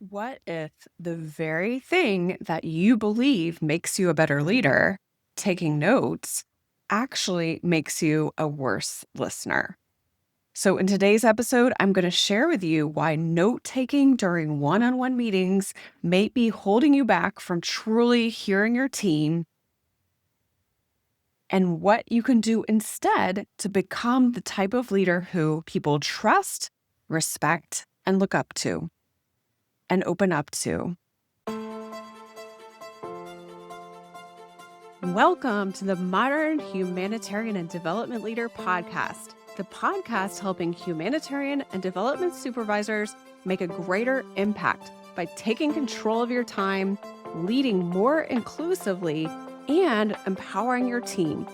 What if the very thing that you believe makes you a better leader, taking notes, actually makes you a worse listener? So, in today's episode, I'm going to share with you why note taking during one on one meetings may be holding you back from truly hearing your team and what you can do instead to become the type of leader who people trust, respect, and look up to and open up to. Welcome to the Modern Humanitarian and Development Leader podcast, the podcast helping humanitarian and development supervisors make a greater impact by taking control of your time, leading more inclusively, and empowering your team,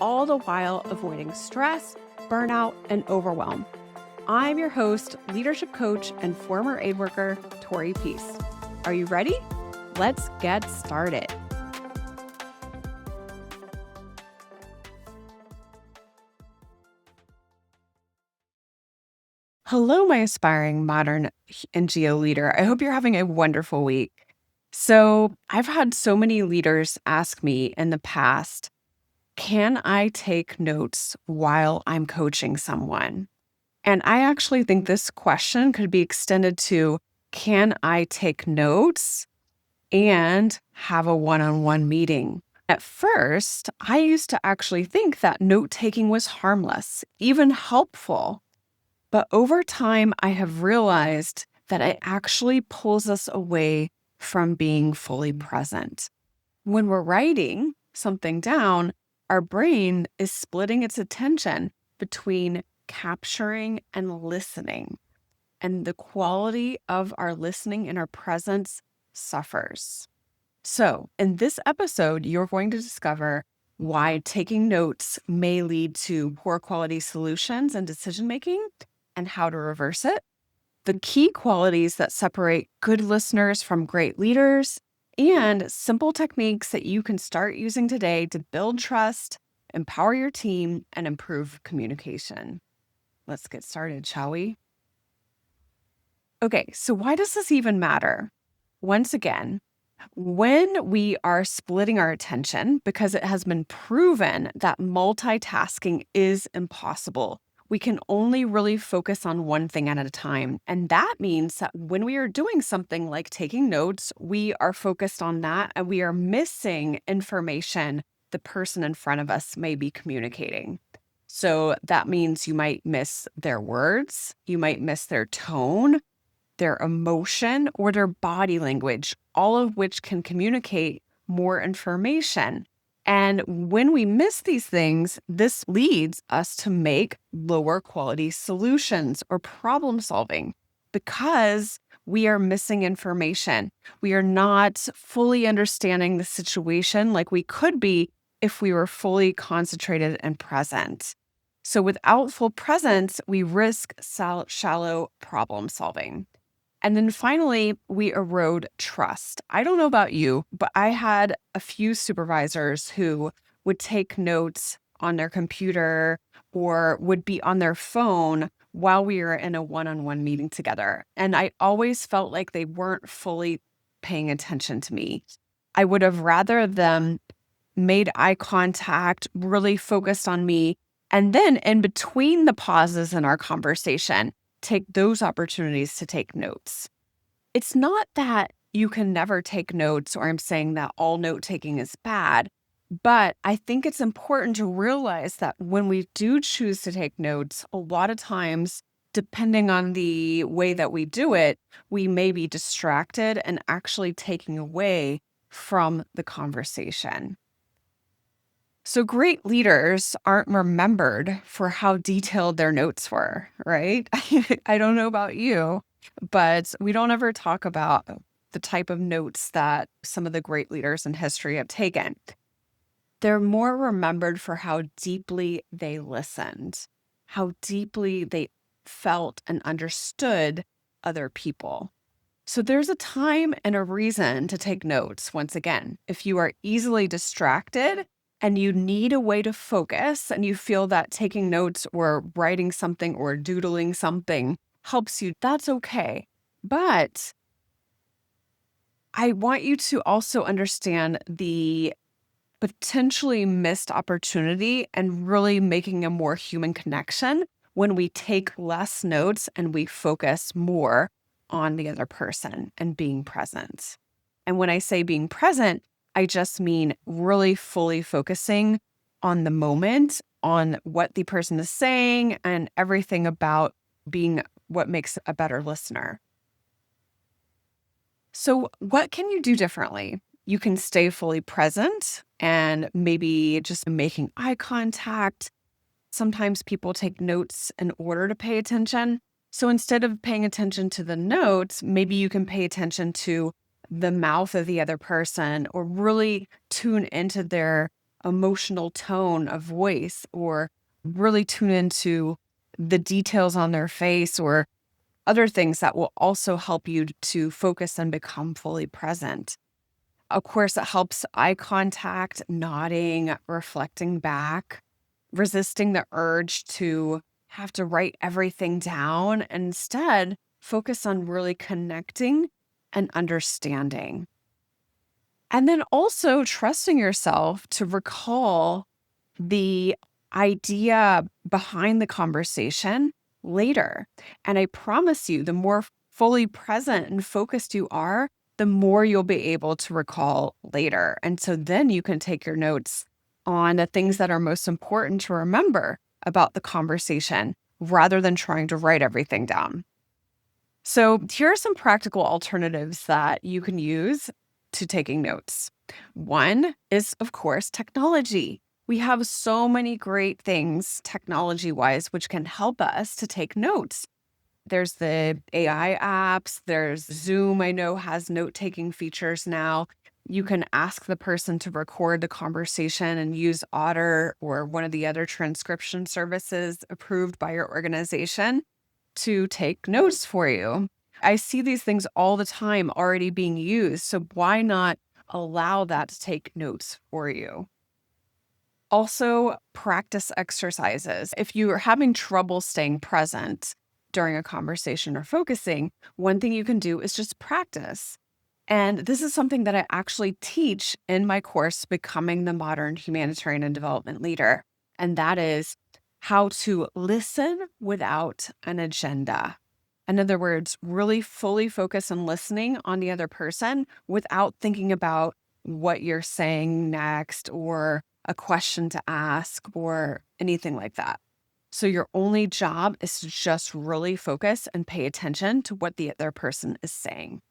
all the while avoiding stress, burnout, and overwhelm. I'm your host, leadership coach, and former aid worker, Tori Peace. Are you ready? Let's get started. Hello, my aspiring modern NGO leader. I hope you're having a wonderful week. So, I've had so many leaders ask me in the past, can I take notes while I'm coaching someone? And I actually think this question could be extended to, can I take notes and have a one-on-one meeting? At first, I used to actually think that note taking was harmless, even helpful. But over time, I have realized that it actually pulls us away from being fully present. When we're writing something down, our brain is splitting its attention between capturing and listening, and the quality of our listening and our presence suffers. So, in this episode, you're going to discover why taking notes may lead to poor quality solutions and decision making and how to reverse it, the key qualities that separate good listeners from great leaders, and simple techniques that you can start using today to build trust, empower your team, and improve communication. Let's get started, shall we? Okay, so why does this even matter? Once again, when we are splitting our attention, because it has been proven that multitasking is impossible, we can only really focus on one thing at a time. And that means that when we are doing something like taking notes, we are focused on that and we are missing information the person in front of us may be communicating. So that means you might miss their words, you might miss their tone, their emotion, or their body language, all of which can communicate more information. And when we miss these things, this leads us to make lower quality solutions or problem solving because we are missing information. We are not fully understanding the situation like we could be if we were fully concentrated and present. So without full presence, we risk shallow problem solving. And then finally, we erode trust. I don't know about you, but I had a few supervisors who would take notes on their computer or would be on their phone while we were in a one-on-one meeting together. And I always felt like they weren't fully paying attention to me. I would have rather them made eye contact, really focused on me, and then in between the pauses in our conversation, take those opportunities to take notes. It's not that you can never take notes, or I'm saying that all note taking is bad, but I think it's important to realize that when we do choose to take notes, a lot of times, depending on the way that we do it, we may be distracted and actually taking away from the conversation. So great leaders aren't remembered for how detailed their notes were, right? I don't know about you, but we don't ever talk about the type of notes that some of the great leaders in history have taken. They're more remembered for how deeply they listened, how deeply they felt and understood other people. So there's a time and a reason to take notes. Once again, if you are easily distracted and you need a way to focus and you feel that taking notes or writing something or doodling something helps you, that's okay. But I want you to also understand the potentially missed opportunity and really making a more human connection when we take less notes and we focus more on the other person and being present. And when I say being present, I just mean really fully focusing on the moment, on what the person is saying, and everything about being what makes a better listener. So, what can you do differently? You can stay fully present and maybe just making eye contact. Sometimes people take notes in order to pay attention. So instead of paying attention to the notes, maybe you can pay attention to the mouth of the other person or really tune into their emotional tone of voice or really tune into the details on their face or other things that will also help you to focus and become fully present. Of course, it helps eye contact, nodding, reflecting back, resisting the urge to have to write everything down. And instead, focus on really connecting and understanding. And then also trusting yourself to recall the idea behind the conversation later. And I promise you, the more fully present and focused you are, the more you'll be able to recall later. And so then you can take your notes on the things that are most important to remember about the conversation rather than trying to write everything down. So, here are some practical alternatives that you can use to taking notes. One is, of course, technology. We have so many great things technology wise, which can help us to take notes. There's the AI apps, there's Zoom, I know has note taking features now. You can ask the person to record the conversation and use Otter or one of the other transcription services approved by your organization to take notes for you. I see these things all the time already being used. So why not allow that to take notes for you? Also, practice exercises. If you are having trouble staying present during a conversation or focusing, one thing you can do is just practice. And this is something that I actually teach in my course, Becoming the Modern Humanitarian and Development Leader. And that is how to listen without an agenda. In other words, really fully focus on listening on the other person without thinking about what you're saying next or a question to ask or anything like that. So your only job is to just really focus and pay attention to what the other person is saying.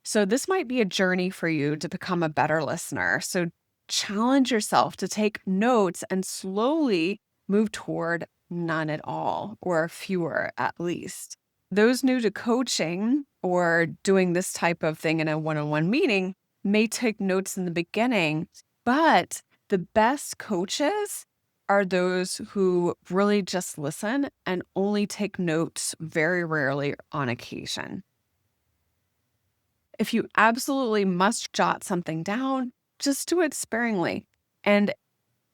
So this might be a journey for you to become a better listener. So challenge yourself to take notes and slowly move toward none at all or fewer at least. Those new to coaching or doing this type of thing in a one-on-one meeting may take notes in the beginning, but the best coaches are those who really just listen and only take notes very rarely on occasion. If you absolutely must jot something down, just do it sparingly. And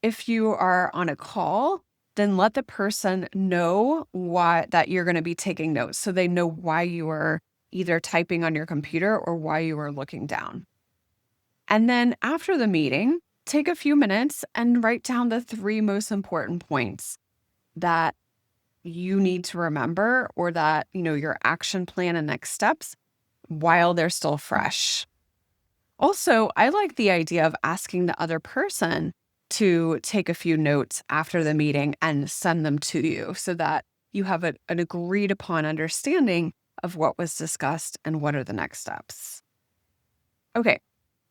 if you are on a call, then let the person know why that you're going to be taking notes so they know why you are either typing on your computer or why you are looking down. And then after the meeting, take a few minutes and write down the 3 most important points that you need to remember or that, your action plan and next steps while they're still fresh. Also, I like the idea of asking the other person to take a few notes after the meeting and send them to you so that you have an agreed upon understanding of what was discussed and what are the next steps. Okay,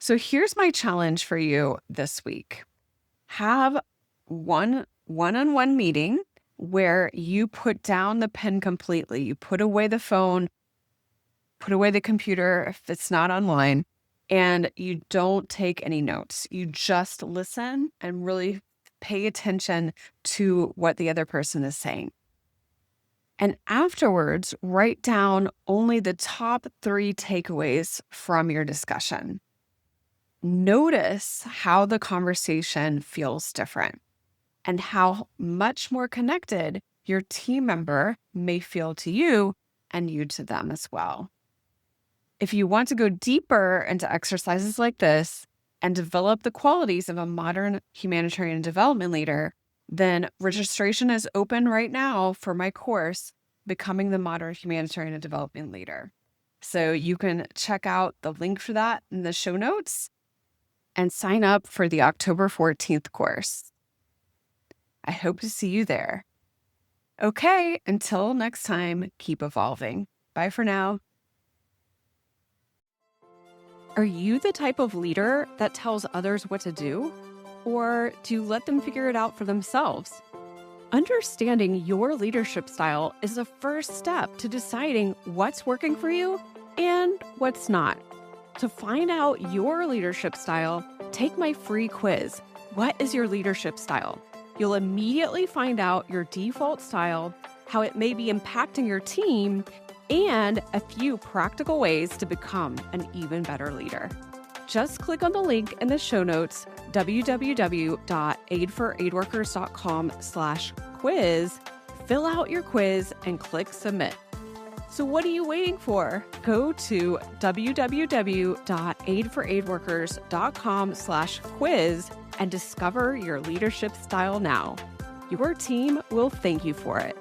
so here's my challenge for you this week. Have one-on-one meeting where you put down the pen completely. You put away the phone, put away the computer if it's not online, and you don't take any notes. You just listen and really pay attention to what the other person is saying. And afterwards, write down only the top 3 takeaways from your discussion. Notice how the conversation feels different and how much more connected your team member may feel to you and you to them as well. If you want to go deeper into exercises like this and develop the qualities of a modern humanitarian development leader, then registration is open right now for my course, Becoming the Modern Humanitarian and Development Leader. So you can check out the link for that in the show notes and sign up for the October 14th course. I hope to see you there. Okay, until next time, keep evolving. Bye for now. Are you the type of leader that tells others what to do? Or do you let them figure it out for themselves? Understanding your leadership style is the first step to deciding what's working for you and what's not. To find out your leadership style, take my free quiz, What is Your Leadership Style? You'll immediately find out your default style, how it may be impacting your team, and a few practical ways to become an even better leader. Just click on the link in the show notes, www.aidforaidworkers.com/quiz, fill out your quiz, and click submit. So what are you waiting for? Go to www.aidforaidworkers.com/quiz and discover your leadership style now. Your team will thank you for it.